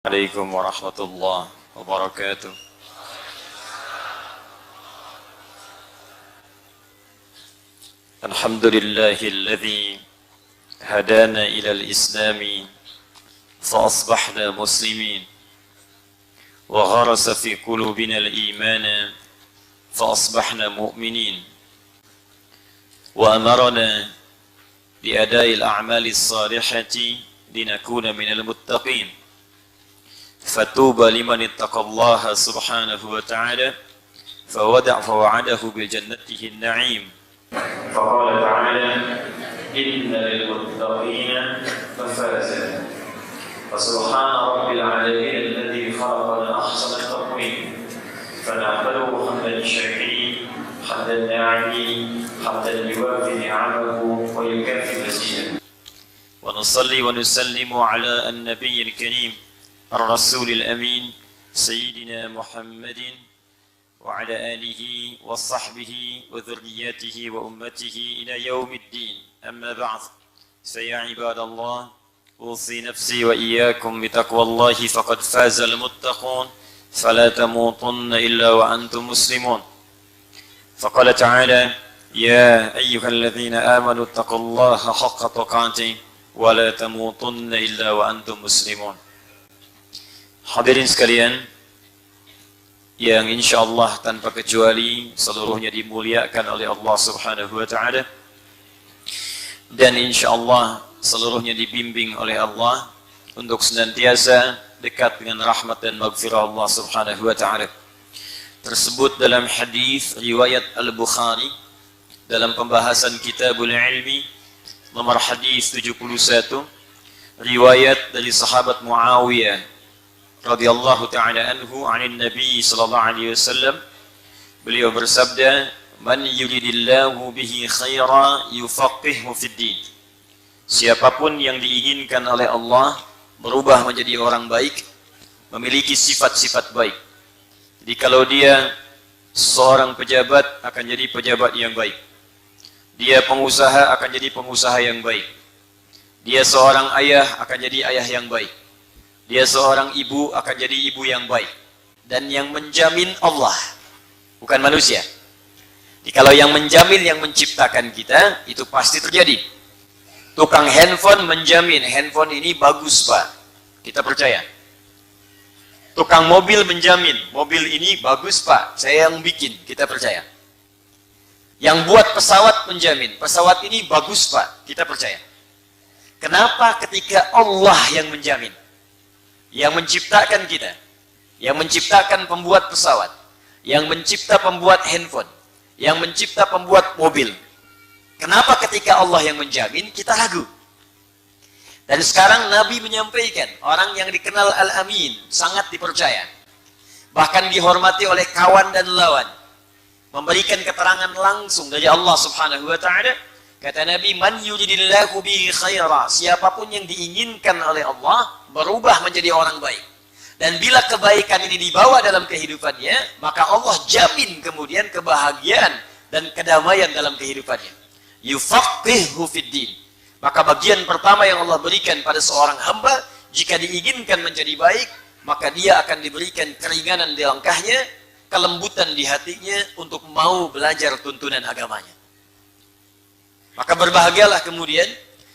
عليكم ورحمة الله وبركاته. الحمد لله الذي هدانا إلى الإسلام فأصبحنا مسلمين، وغرس في قلوبنا الإيمان فأصبحنا مؤمنين، وأمرنا بأداء الأعمال الصالحة لنكون من المتقين. فطوبى لمن اتقى الله سبحانه وتعالى فوعده بجنته النعيم. فقال تعالى: إن للمتقين مفازا. فسبحان رب العالمين الذي خلقنا أحسن التقويم، فنحمده حمدا الشاكرين حمدا الناعمين حمدا يوافي نعمه ويكافئ مزيدا. ونصلي ونسلم على النبي الكريم الرسول الأمين سيدنا محمد وعلى آله وصحبه وذرياته وأمته إلى يوم الدين. أما بعد، فيا عباد الله، أوصي نفسي وإياكم بتقوى الله فقد فاز المتقون، فلا تموتن إلا وأنتم مسلمون. فقال تعالى: يا أيها الذين آمنوا اتقوا الله حق تقاته ولا تموتن إلا وأنتم مسلمون. Hadirin sekalian yang insyaallah tanpa kecuali seluruhnya dimuliakan oleh Allah Subhanahu wa taala, dan insyaallah seluruhnya dibimbing oleh Allah untuk senantiasa dekat dengan rahmat dan maghfirah Allah Subhanahu wa taala. Tersebut dalam hadis riwayat Al-Bukhari dalam pembahasan Kitabul Ilmi nomor hadis 71, riwayat dari sahabat Muawiyah radhiyallahu ta'ala anhu 'anil Nabi sallallahu alaihi wasallam. Beliau bersabda, "Man yuridillahu bihi khaira yufaqihu fid din." Siapapun yang diinginkan oleh Allah berubah menjadi orang baik, memiliki sifat-sifat baik. Jadi kalau dia seorang pejabat akan jadi pejabat yang baik. Dia pengusaha akan jadi pengusaha yang baik. Dia seorang ayah akan jadi ayah yang baik. Dia seorang ibu akan jadi ibu yang baik. Dan yang menjamin Allah, bukan manusia. Jadi kalau yang menjamin, yang menciptakan kita, itu pasti terjadi. Tukang handphone menjamin, handphone ini bagus Pak, kita percaya. Tukang mobil menjamin, mobil ini bagus Pak, saya yang bikin, kita percaya. Yang buat pesawat menjamin, pesawat ini bagus Pak, kita percaya. Kenapa ketika Allah yang menjamin? Yang menciptakan kita, yang menciptakan pembuat pesawat, yang mencipta pembuat handphone, yang mencipta pembuat mobil. Kenapa ketika Allah yang menjamin kita ragu? Dan sekarang Nabi menyampaikan, orang yang dikenal Al-Amin, sangat dipercaya, bahkan dihormati oleh kawan dan lawan, memberikan keterangan langsung dari Allah Subhanahu wa ta'ala. Kata Nabi, "Man yuridillahu bihi khaira." Siapapun yang diinginkan oleh Allah berubah menjadi orang baik. Dan bila kebaikan ini dibawa dalam kehidupannya, maka Allah jamin kemudian kebahagiaan dan kedamaian dalam kehidupannya. Yufaqihu fid din. Maka bagian pertama yang Allah berikan pada seorang hamba, jika diinginkan menjadi baik, maka dia akan diberikan keringanan di langkahnya, kelembutan di hatinya untuk mau belajar tuntunan agamanya. Maka berbahagialah kemudian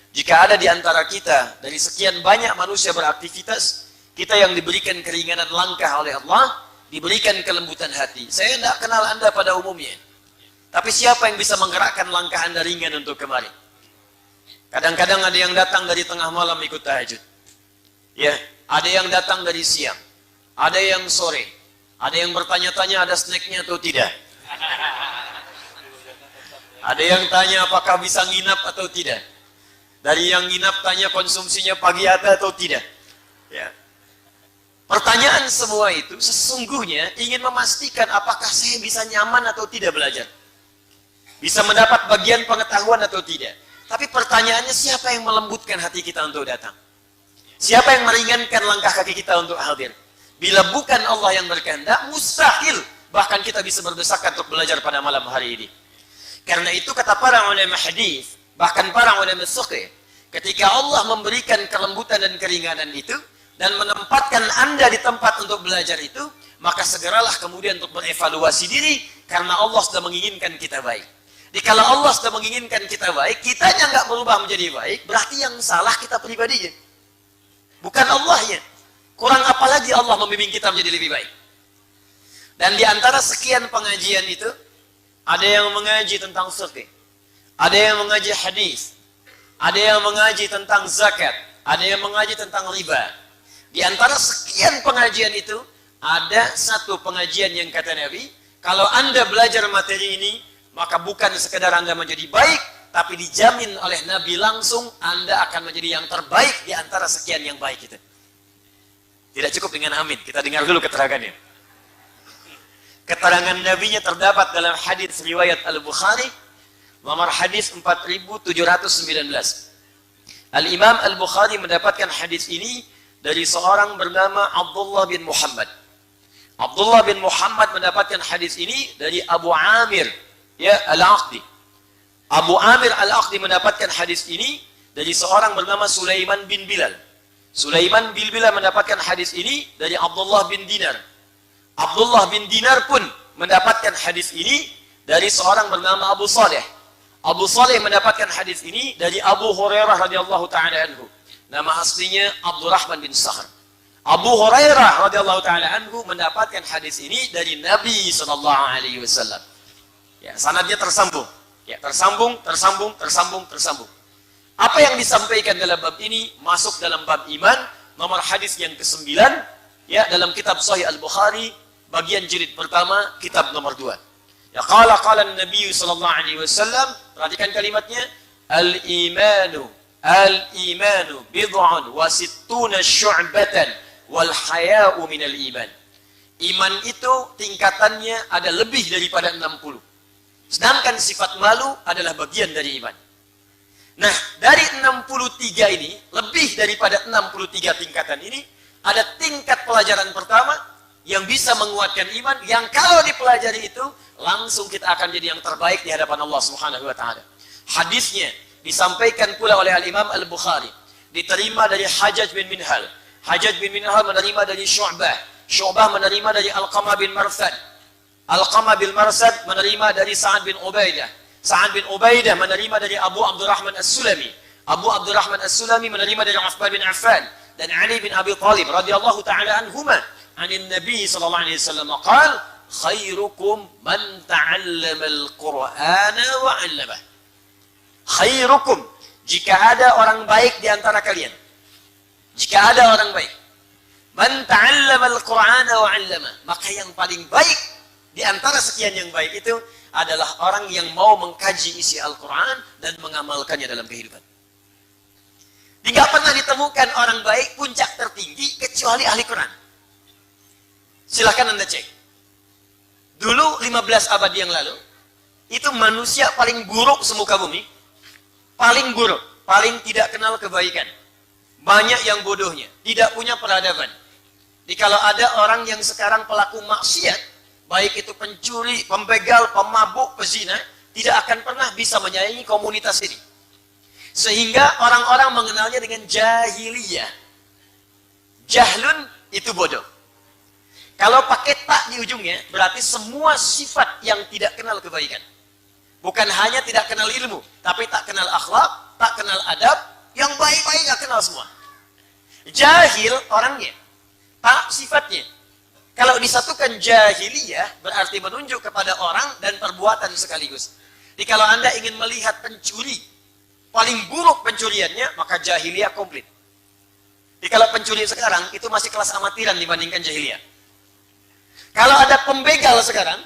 jika ada di antara kita, dari sekian banyak manusia beraktivitas, kita yang diberikan keringanan langkah oleh Allah, diberikan kelembutan hati. Saya tidak kenal Anda pada umumnya, tapi siapa yang bisa menggerakkan langkah Anda ringan untuk kemari? Kadang-kadang ada yang datang dari tengah malam ikut tahajud, ya, ada yang datang dari siang, ada yang sore, ada yang bertanya-tanya ada snacknya atau tidak. Ada yang tanya apakah bisa nginap atau tidak. Dari yang nginap tanya konsumsinya pagi ada atau tidak. Ya. Pertanyaan semua itu sesungguhnya ingin memastikan apakah saya bisa nyaman atau tidak belajar. Bisa mendapat bagian pengetahuan atau tidak. Tapi pertanyaannya, siapa yang melembutkan hati kita untuk datang? Siapa yang meringankan langkah kaki kita untuk hadir? Bila bukan Allah yang berkehendak, mustahil bahkan kita bisa berdesakan untuk belajar pada malam hari ini. Karena itu kata para ulama hadis, bahkan para ulama fiqh, ketika Allah memberikan kelembutan dan keringanan itu, dan menempatkan Anda di tempat untuk belajar itu, maka segeralah kemudian untuk berevaluasi diri, karena Allah sudah menginginkan kita baik. Jadi kalau Allah sudah menginginkan kita baik, kitanya nggak berubah menjadi baik, berarti yang salah kita pribadinya, bukan Allahnya. Kurang apa lagi Allah membimbing kita menjadi lebih baik. Dan di antara sekian pengajian itu, ada yang mengaji tentang fikih, ada yang mengaji hadis, ada yang mengaji tentang zakat, ada yang mengaji tentang riba. Di antara sekian pengajian itu, ada satu pengajian yang kata Nabi, kalau Anda belajar materi ini, maka bukan sekedar Anda menjadi baik, tapi dijamin oleh Nabi langsung Anda akan menjadi yang terbaik di antara sekian yang baik itu. Tidak cukup dengan amin, kita dengar dulu keterangannya. Keterangan Nabi-nya terdapat dalam hadis riwayat Al-Bukhari, nomor hadis 4719. Al-Imam Al-Bukhari mendapatkan hadis ini dari seorang bernama Abdullah bin Muhammad. Abdullah bin Muhammad mendapatkan hadis ini dari Abu Amir Al-Aqdi. Abu Amir Al-Aqdi mendapatkan hadis ini dari seorang bernama Sulaiman bin Bilal. Sulaiman bin Bilal mendapatkan hadis ini dari Abdullah bin Dinar. Abdullah bin Dinar pun mendapatkan hadis ini dari seorang bernama Abu Saleh. Abu Saleh mendapatkan hadis ini dari Abu Hurairah radhiyallahu taala anhu. Nama aslinya Abdurrahman bin Sakhr. Abu Hurairah radhiyallahu taala anhu mendapatkan hadis ini dari Nabi sallallahu alaihi wasallam. Ya, sanadnya tersambung. Ya, tersambung. Apa yang disampaikan dalam bab ini masuk dalam bab iman, nomor hadis yang ke-9, ya, dalam kitab Sahih Al-Bukhari, bagian jilid pertama, kitab nomor 2. Ya, qala Nabi sallallahu alaihi wasallam, perhatikan kalimatnya, al-imanu bid'un wa sittuna syu'batan wal haya'u minal iman. Iman itu tingkatannya ada lebih daripada 60. Sedangkan sifat malu adalah bagian dari iman. Nah, dari 63 ini, lebih daripada 63 tingkatan ini, ada tingkat pelajaran pertama yang bisa menguatkan iman, yang kalau dipelajari itu, langsung kita akan jadi yang terbaik di hadapan Allah Subhanahu wa taala. Hadisnya disampaikan pula oleh Al-Imam Al-Bukhari, diterima dari Hajjaj bin Minhal. Hajjaj bin Minhal menerima dari Syu'bah. Syu'bah menerima dari Alqamah bin Marsad. Alqamah bin Marsad menerima dari Sa'ad bin Ubaidah. Sa'ad bin Ubaidah menerima dari Abu Abdurrahman As-Sulami. Abu Abdurrahman As-Sulami menerima dari Uthman bin Affan dan Ali bin Abi Thalib radhiyallahu taala anhuma, anin Nabi sallallahu alaihi wasallam qala, khairukum man ta'allama al-Qur'ana wa 'allamah. Khairukum, jika ada orang baik di antara kalian. Jika ada orang baik, man ta'allama al-Qur'ana wa 'allamah, maka yang paling baik di antara sekian yang baik itu adalah orang yang mau mengkaji isi Al-Quran dan mengamalkannya dalam kehidupan. Tidak pernah ditemukan orang baik puncak tertinggi kecuali ahli Quran. Silahkan Anda cek. Dulu 15 abad yang lalu, itu manusia paling buruk semuka bumi. Paling buruk, paling tidak kenal kebaikan. Banyak yang bodohnya, tidak punya peradaban. Jadi kalau ada orang yang sekarang pelaku maksiat, baik itu pencuri, pembegal, pemabuk, pezina, tidak akan pernah bisa menyayangi komunitas ini. Sehingga orang-orang mengenalnya dengan jahiliyah. Jahlun itu bodoh. Kalau pakai tak di ujungnya, berarti semua sifat yang tidak kenal kebaikan. Bukan hanya tidak kenal ilmu, tapi tak kenal akhlak, tak kenal adab, yang baik-baik gak kenal semua. Jahil orangnya, tak sifatnya. Kalau disatukan jahiliyah, berarti menunjuk kepada orang dan perbuatan sekaligus. Jadi kalau Anda ingin melihat pencuri, paling buruk pencuriannya, maka jahiliyah komplit. Jadi kalau pencuri sekarang, itu masih kelas amatiran dibandingkan jahiliyah. Kalau ada pembegal sekarang,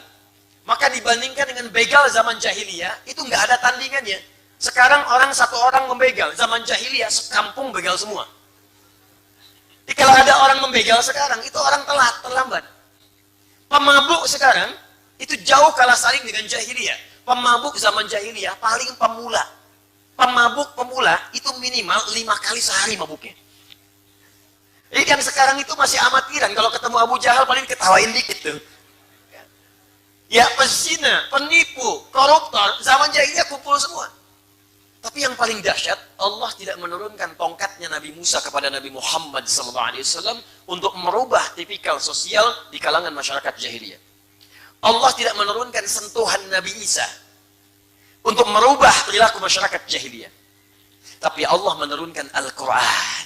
maka dibandingkan dengan begal zaman jahiliyah, itu nggak ada tandingannya. Sekarang satu orang membegal, zaman jahiliyah, sekampung begal semua. Jadi kalau ada orang membegal sekarang, itu orang terlambat. Pemabuk sekarang, itu jauh kalah saing dengan jahiliyah. Pemabuk zaman jahiliyah paling pemula. Pemabuk pemula itu minimal 5 kali sehari mabuknya. Jadi yang sekarang itu masih amatiran. Kalau ketemu Abu Jahal paling ketawain dikit tuh. Ya pezina, penipu, koruptor, zaman jahiliyah kumpul semua. Tapi yang paling dahsyat, Allah tidak menurunkan tongkatnya Nabi Musa kepada Nabi Muhammad SAW untuk merubah tipikal sosial di kalangan masyarakat jahiliyah. Allah tidak menurunkan sentuhan Nabi Isa untuk merubah perilaku masyarakat jahiliyah. Tapi Allah menurunkan Al-Quran.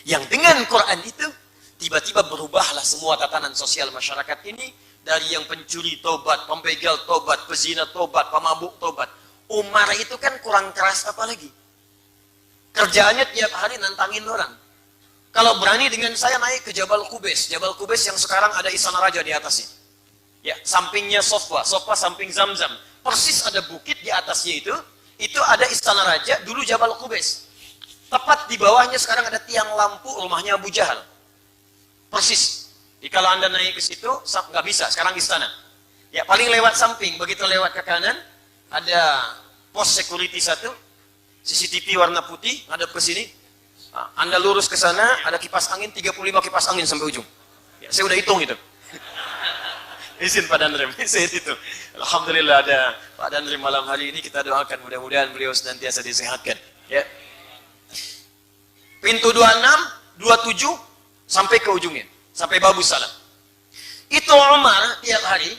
Yang dengan Quran itu, tiba-tiba berubahlah semua tatanan sosial masyarakat ini. Dari yang pencuri tobat, pembegal tobat, pezina tobat, pemabuk tobat. Umar itu kan kurang keras apa lagi? Kerjaannya tiap hari nantangin orang. Kalau berani dengan saya naik ke Jabal Qubais. Jabal Qubais yang sekarang ada Istana Raja di atasnya. Ya, sampingnya Sofa samping Zamzam. Persis ada bukit di atasnya itu ada Istana Raja, dulu Jabal Qubais. Tepat di bawahnya sekarang ada tiang lampu rumahnya Abu Jahal. Persis. Kalau Anda naik ke situ, nggak bisa, sekarang istana. Ya, paling lewat samping, begitu lewat ke kanan, ada pos security satu, CCTV warna putih, ngadep ke sini. Anda lurus ke sana, ada kipas angin, 35 kipas angin sampai ujung. Ya, saya udah hitung itu. Izin Pak Danrim, saya itu. Alhamdulillah ada Pak Danrim malam hari ini, kita doakan mudah-mudahan beliau senantiasa disehatkan. Ya. Pintu 26, 27, sampai ke ujungnya. Sampai Babu Salam. Itu Umar tiap hari,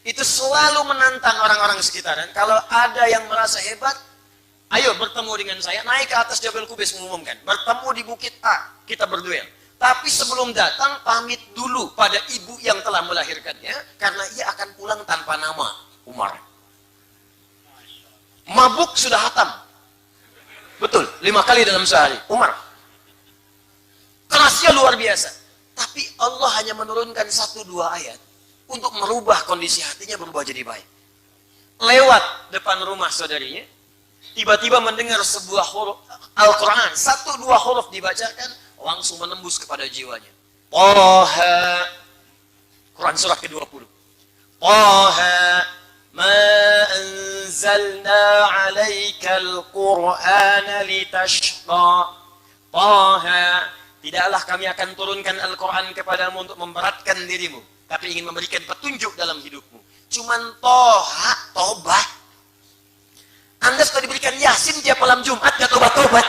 itu selalu menantang orang-orang sekitaran. Kalau ada yang merasa hebat, ayo bertemu dengan saya, naik ke atas Jabal Qubais mengumumkan. Bertemu di Bukit A, kita berduel. Tapi sebelum datang, pamit dulu pada ibu yang telah melahirkannya, karena ia akan pulang tanpa nama, Umar. Mabuk sudah hatam. Betul, 5 kali dalam sehari, Umar. Kerasnya luar biasa. Tapi Allah hanya menurunkan 1-2 ayat untuk merubah kondisi hatinya berubah jadi baik. Lewat depan rumah saudarinya, tiba-tiba mendengar sebuah huruf Al-Quran, 1-2 huruf dibacakan, langsung menembus kepada jiwanya. Taha, Quran surah ke-20. Taha, ma anzalna alaikal Qur'ana litashqa. Taha, tidaklah kami akan turunkan Al-Quran kepadamu untuk memberatkan dirimu, tapi ingin memberikan petunjuk dalam hidupmu. Cuman toha, tobat. Anda sudah diberikan Yasin tiap malam Jumat, gak tobat-tobat.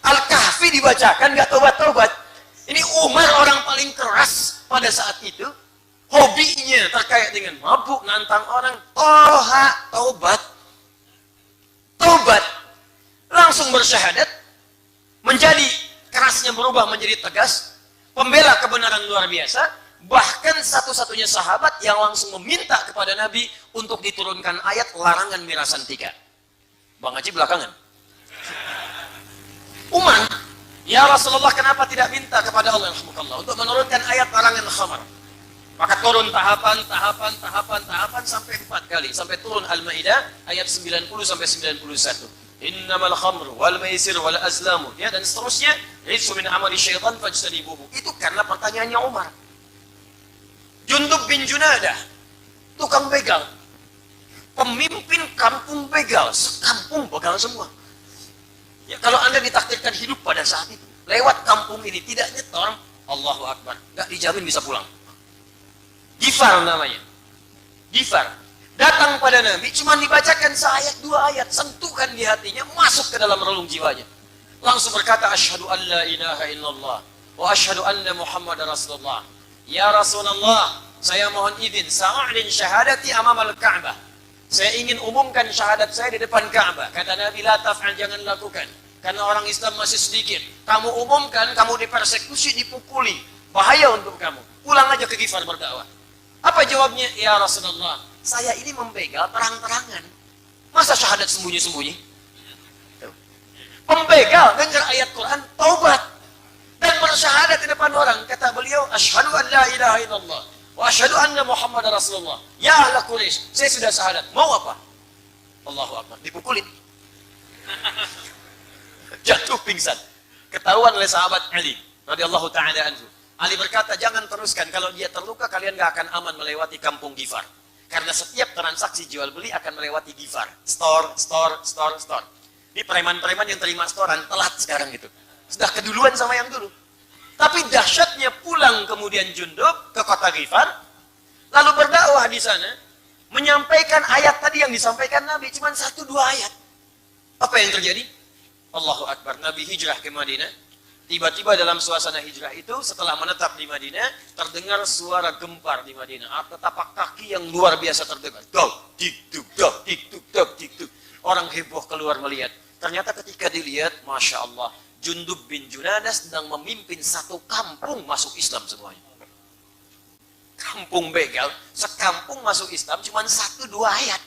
Al-Kahfi dibacakan, gak tobat-tobat. Ini Umar orang paling keras pada saat itu. Hobinya terkait dengan mabuk, nantang orang. Toha, tobat. Tobat. Langsung bersyahadat. Menjadi kerasnya berubah menjadi tegas, pembela kebenaran luar biasa, bahkan satu-satunya sahabat yang langsung meminta kepada Nabi untuk diturunkan ayat larangan mirasan 3. Bang Haji belakangan. Umar, ya Rasulullah kenapa tidak minta kepada Allah untuk menurunkan ayat larangan khamar? Maka turun tahapan sampai 4 kali, sampai turun Al-Maidah ayat 90 sampai 91. Innamal khamru wal maisir wal azlamu, ya, dan seterusnya, rijsu min amali syaitan fajtanibuhu. Itu karena pertanyaannya Umar. Jundub bin Junadah, tukang begal, pemimpin kampung begal, sekampung begal semua. Ya, kalau Anda ditakdirkan hidup pada saat itu, lewat kampung ini tidak nyetor, Allahu Akbar, nggak dijamin bisa pulang. Gifar namanya. Gifar. Datang pada Nabi, cuma dibacakan seayat 2 ayat, sentuhkan di hatinya, masuk ke dalam relung jiwanya. Langsung berkata, asyhadu an la ilaha illallah, wa asyhadu anna Muhammadar Rasulullah. Ya Rasulullah, saya mohon izin, sa'a'lin syahadati amamal Ka'bah. Saya ingin umumkan syahadat saya di depan Ka'bah. Kata Nabi, la taf'al, jangan lakukan. Karena orang Islam masih sedikit. Kamu umumkan, kamu dipersekusi, dipukuli. Bahaya untuk kamu. Pulang aja ke Gifar berdakwah. Apa jawabnya? Ya Rasulullah, saya ini membegal terang-terangan. Masa syahadat sembunyi-sembunyi? Pembegal dengar ayat Quran, taubat. Dan bersyahadat di depan orang. Kata beliau, asyhadu an la ilaha illallah. Wa asyhadu anna Muhammad Rasulullah. Ya ahla Quraisy, saya sudah syahadat. Mau apa? Allahu Akbar. Dipukulin. Jatuh pingsan. Ketahuan oleh sahabat Ali radhiyallahu ta'ala anhu. Ali berkata, jangan teruskan. Kalau dia terluka, kalian gak akan aman melewati kampung Gifar. Karena setiap transaksi jual beli akan melewati Gifar. Store. Ini preman-preman yang terima storan, telat sekarang gitu. Sudah keduluan sama yang dulu. Tapi dahsyatnya pulang kemudian Jundub ke kota Gifar, lalu berdakwah di sana, menyampaikan ayat tadi yang disampaikan Nabi, cuma 1-2 ayat. Apa yang terjadi? Allahu Akbar, Nabi hijrah ke Madinah. Tiba-tiba dalam suasana hijrah itu, setelah menetap di Madinah, terdengar suara gempar di Madinah. Atau tapak kaki yang luar biasa terdengar. Dok, dik, duk, dok, dik, duk, dok, dik, duk. Orang heboh keluar melihat. Ternyata ketika dilihat, Masya Allah, Jundub bin Junadah sedang memimpin satu kampung masuk Islam semuanya. Kampung begal, sekampung masuk Islam cuma 1-2 ayat.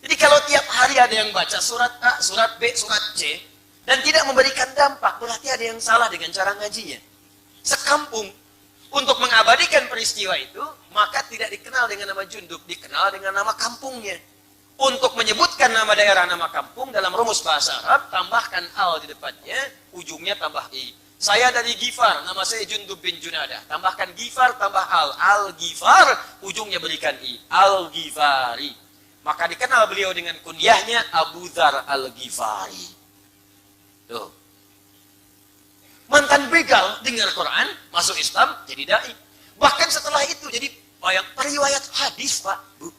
Jadi kalau tiap hari ada yang baca surat A, surat B, surat C, dan tidak memberikan dampak, berarti ada yang salah dengan cara ngajinya. Sekampung, untuk mengabadikan peristiwa itu, maka tidak dikenal dengan nama Jundub, dikenal dengan nama kampungnya. Untuk menyebutkan nama daerah, nama kampung, dalam rumus bahasa Arab, tambahkan al di depannya, ujungnya tambah i. Saya dari Gifar, nama saya Jundub bin Junadah. Tambahkan Gifar, tambah al. Al-Gifar, ujungnya berikan i. Al-Gifari. Maka dikenal beliau dengan kunyahnya Abu Dzar Al-Ghifari. Tuh. Mantan begal, dengar Quran, masuk Islam, jadi dai. Bahkan setelah itu, jadi periwayat hadis, Pak, Bu.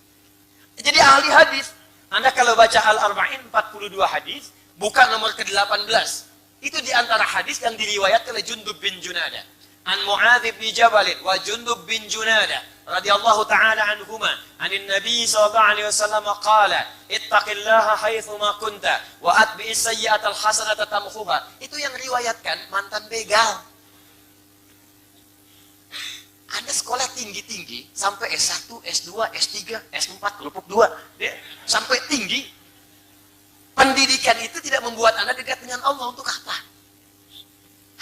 Jadi ahli hadis. Anda kalau baca Al-Arba'in, 42 hadis, buka nomor ke-18. Itu di antara hadis yang diriwayatkan oleh Jundub bin Junadah. An Mu'adz bin Jabal wa Jundub bin Junadah radhiyallahu ta'ala anhuma anin Nabi sallallahu alaihi wasallam qala ittaqillaha haitsu ma kunta wa atbi'is sayyi'atal hasanata tamhuha. Itu yang riwayatkan mantan begal. Anda sekolah tinggi-tinggi sampai S1, S2, S3, S4, kelompok 2, sampai tinggi. Pendidikan itu tidak membuat Anda dekat dengan Allah. Untuk apa?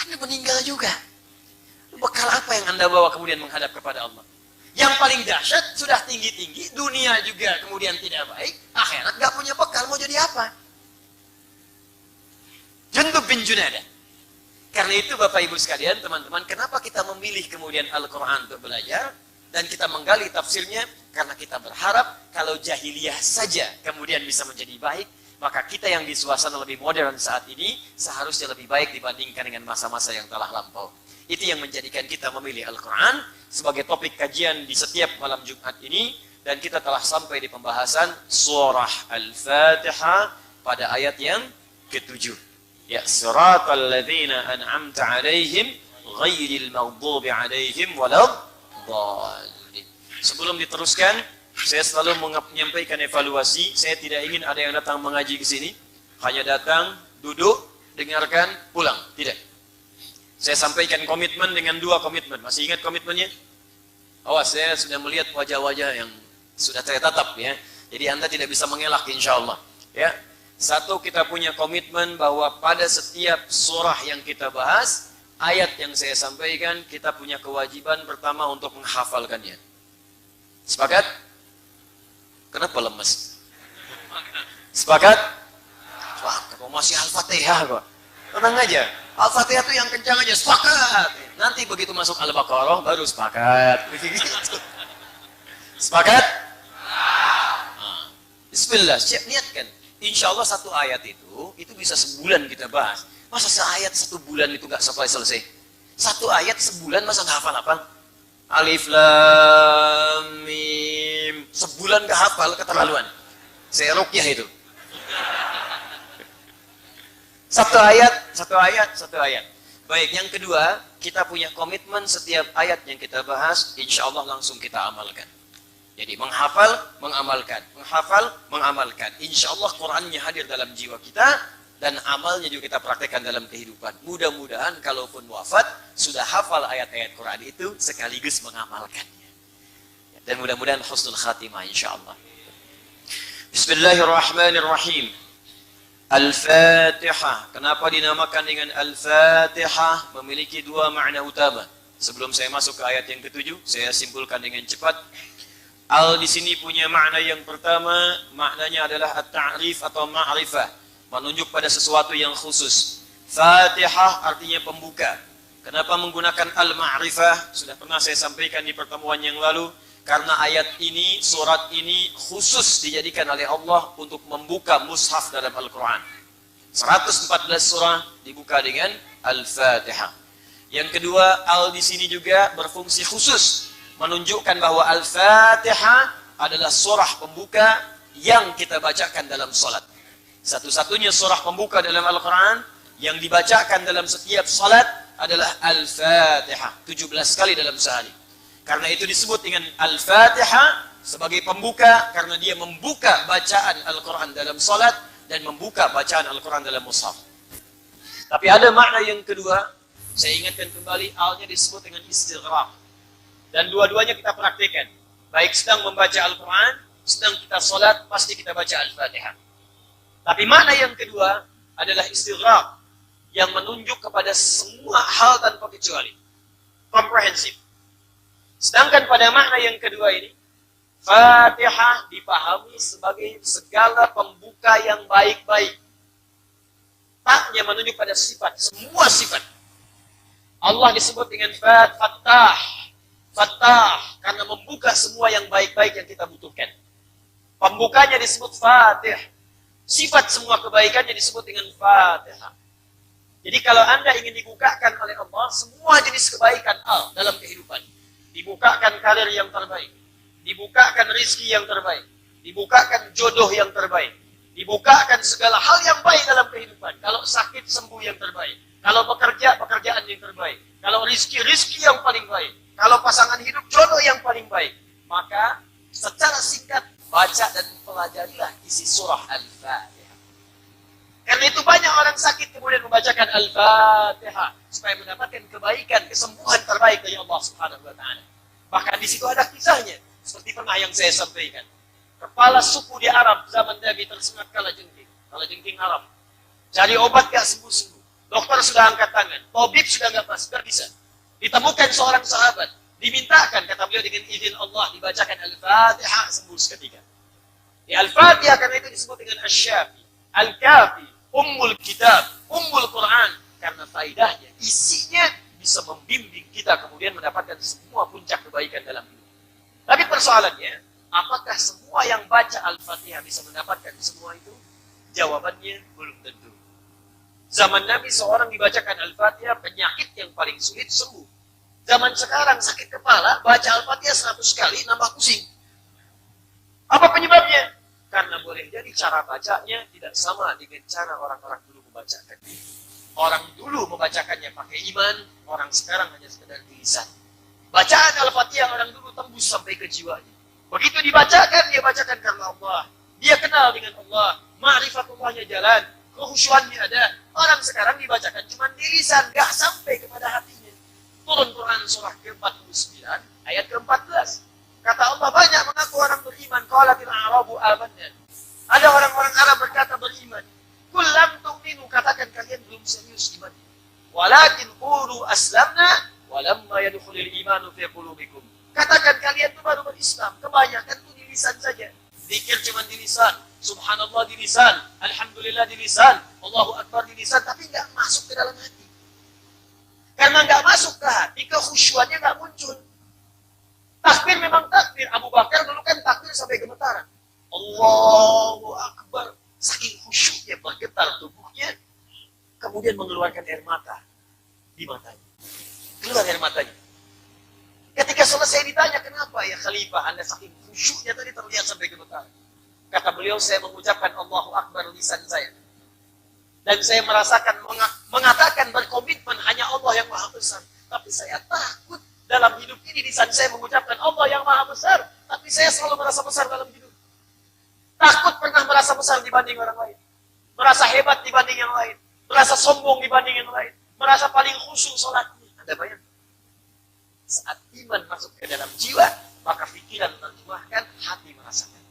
Anda meninggal juga. Bekal apa yang Anda bawa kemudian menghadap kepada Allah? Yang paling dahsyat, sudah tinggi-tinggi, dunia juga kemudian tidak baik, akhirat gak punya bekal, mau jadi apa? Jundub bin Junadah. Karena itu Bapak Ibu sekalian, teman-teman, kenapa kita memilih kemudian Al-Quran untuk belajar, dan kita menggali tafsirnya, karena kita berharap kalau jahiliyah saja kemudian bisa menjadi baik, maka kita yang di suasana lebih modern saat ini, seharusnya lebih baik dibandingkan dengan masa-masa yang telah lampau. Itu yang menjadikan kita memilih Al-Quran sebagai topik kajian di setiap malam Jumat ini. Dan kita telah sampai di pembahasan surah Al-Fatihah pada ayat yang ke-7. Ya, siratal ladzina an'amta alaihim ghairil maghdubi alaihim waladdallin. Sebelum diteruskan, saya selalu menyampaikan evaluasi. Saya tidak ingin ada yang datang mengaji ke sini, hanya datang, duduk, dengarkan, pulang. Tidak. Saya sampaikan komitmen dengan 2 komitmen. Masih ingat komitmennya? Awas, saya sudah melihat wajah-wajah yang sudah saya tatap ya. Jadi Anda tidak bisa mengelak insyaallah. Ya. 1, kita punya komitmen bahwa pada setiap surah yang kita bahas, ayat yang saya sampaikan, kita punya kewajiban pertama untuk menghafalkannya. Sepakat? Kenapa lemes? Sepakat? Wah, kok masih Al-Fatihah kok. Tenang aja. Al-Fatihah itu yang kencang aja, sepakat. Nanti begitu masuk Al-Baqarah baru sepakat. Sepakat? Nah, bismillah, siap niatkan. Insya Allah 1 ayat itu bisa sebulan kita bahas. Masa seayat 1 bulan itu nggak selesai? 1 ayat sebulan masa nggak hafal-hafal? Alif Lam Mim. Sebulan nggak hafal, keterlaluan. Saya ruqyah itu. 1 ayat. Baik, yang kedua, kita punya komitmen setiap ayat yang kita bahas, insya Allah langsung kita amalkan. Jadi menghafal, mengamalkan. Menghafal, mengamalkan. Insya Allah Qurannya hadir dalam jiwa kita, dan amalnya juga kita praktekkan dalam kehidupan. Mudah-mudahan kalaupun wafat, sudah hafal ayat-ayat Quran itu, sekaligus mengamalkannya. Dan mudah-mudahan husnul khatimah insya Allah. Bismillahirrahmanirrahim. Al-Fatihah. Kenapa dinamakan dengan Al-Fatihah? Memiliki 2 makna utama. Sebelum saya masuk ke ayat yang ke-7, saya simpulkan dengan cepat. Al di sini punya makna yang pertama, maknanya adalah at-ta'rif atau ma'rifah, menunjuk pada sesuatu yang khusus. Fatihah artinya pembuka. Kenapa menggunakan al-ma'rifah? Sudah pernah saya sampaikan di pertemuan yang lalu. Karena ayat ini, surat ini khusus dijadikan oleh Allah untuk membuka mushaf dalam Al-Quran. 114 surah dibuka dengan Al-Fatihah. Yang kedua, al di sini juga berfungsi khusus, menunjukkan bahwa Al-Fatihah adalah surah pembuka yang kita bacakan dalam salat. Satu-satunya surah pembuka dalam Al-Quran yang dibacakan dalam setiap salat adalah Al-Fatihah. 17 kali dalam sehari. Karena itu disebut dengan Al-Fatihah sebagai pembuka, karena dia membuka bacaan Al-Quran dalam salat dan membuka bacaan Al-Quran dalam mushaf. Tapi ada makna yang kedua, saya ingatkan kembali, alnya disebut dengan istighraq. Dan dua-duanya kita praktikkan. Baik sedang membaca Al-Quran, sedang kita salat, pasti kita baca Al-Fatihah. Tapi makna yang kedua adalah istighraq, yang menunjuk kepada semua hal tanpa kecuali. Komprehensif. Sedangkan pada makna yang kedua ini, Fatihah dipahami sebagai segala pembuka yang baik-baik. Taknya menunjuk pada sifat, semua sifat. Allah disebut dengan Fattah. Fattah, karena membuka semua yang baik-baik yang kita butuhkan. Pembukanya disebut Fatih. Sifat semua kebaikannya disebut dengan Fatihah. Jadi kalau Anda ingin dibukakan oleh Allah, semua jenis kebaikan dalam kehidupan. Dibukakan karir yang terbaik. Dibukakan rizki yang terbaik. Dibukakan jodoh yang terbaik. Dibukakan segala hal yang baik dalam kehidupan. Kalau sakit, sembuh yang terbaik. Kalau bekerja, pekerjaan yang terbaik. Kalau rizki yang paling baik. Kalau pasangan hidup, jodoh yang paling baik. Maka secara singkat, baca dan pelajarilah isi surah Al-Fatihah. Karena itu banyak orang sakit kemudian membacakan Al-Fatihah supaya mendapatkan kebaikan, kesembuhan terbaik dari Allah Subhanahu wa Ta'ala. Bahkan di situ ada kisahnya, seperti pernah yang saya sampaikan. Kepala suku di Arab zaman Nabi tersengat kalajengking Arab. Cari obat gak sembuh-sembuh. Dokter sudah angkat tangan, tabib sudah gak bisa. Ditemukan seorang sahabat, dimintakan, kata beliau, dengan izin Allah dibacakan Al-Fatihah, sembuh seketika. Di Al-Fatihah karena itu disebut dengan Asy-Syafi, Al-Kafi, Ummul Kitab, Ummul Quran, karena faidahnya, isinya bisa membimbing kita kemudian mendapatkan semua puncak kebaikan dalam hidup. Tapi persoalannya, apakah semua yang baca Al-Fatihah bisa mendapatkan semua itu? Jawabannya belum tentu. Zaman Nabi seorang dibacakan Al-Fatihah, penyakit yang paling sulit sembuh. Zaman sekarang sakit kepala, baca Al-Fatihah 100 kali, nambah pusing. Apa penyebabnya? Karena boleh jadi cara bacanya tidak sama dengan cara orang-orang dulu membacakan. Orang dulu membacakannya pakai iman, orang sekarang hanya sekedar tulisan. Bacaan Al-Fatihah orang dulu tembus sampai ke jiwanya. Begitu dibacakan, dia bacakan karena Allah. Dia kenal dengan Allah, ma'rifatullahnya jalan, kehusyuannya ada. Orang sekarang dibacakan cuma di lisan, gak sampai kepada hatinya. Turun Quran surah ke-49, ayat ke-14. Kata Allah, banyak mengaku orang beriman. Qalatil a'rabu amanna. Ada orang-orang Arab berkata beriman. Qul lam tu'minu, katakan kalian belum serius iman. Walakin qulu aslamna walamma yadkhulul imanu fi qulubikum. Katakan kalian itu baru berislam. Kebanyakan itu di lisan saja. Zikir cuma di lisan. Subhanallah di lisan. Alhamdulillah di lisan. Allahu Akbar di lisan. Tapi nggak masuk ke dalam hati. Karena nggak masuk ke hati, kekhusyuannya nggak muncul. Takbir memang takbir. Abu Bakar dulu kan takbir sampai gemetaran. Allahu Akbar. Saking khusyuknya bergetar tubuhnya. Kemudian mengeluarkan air mata di matanya. Keluar air matanya. Ketika selesai ditanya, kenapa ya Khalifah Anda saking khusyuknya tadi terlihat sampai gemetar? Kata beliau, saya mengucapkan Allahu Akbar lisan saya. Dan saya merasakan, mengatakan berkomitmen hanya Allah yang maha besar. Tapi saya takut dalam hidup ini lisan saya mengucapkan Allah yang maha besar. Tapi saya selalu merasa besar dalam hidup. Takut pernah merasa besar dibanding orang lain. Merasa hebat dibanding yang lain. Merasa sombong dibanding yang lain. Merasa paling khusyuk sholatnya. Anda bayangkan? Saat iman masuk ke dalam jiwa, maka pikiran menerjemahkan, hati merasakan.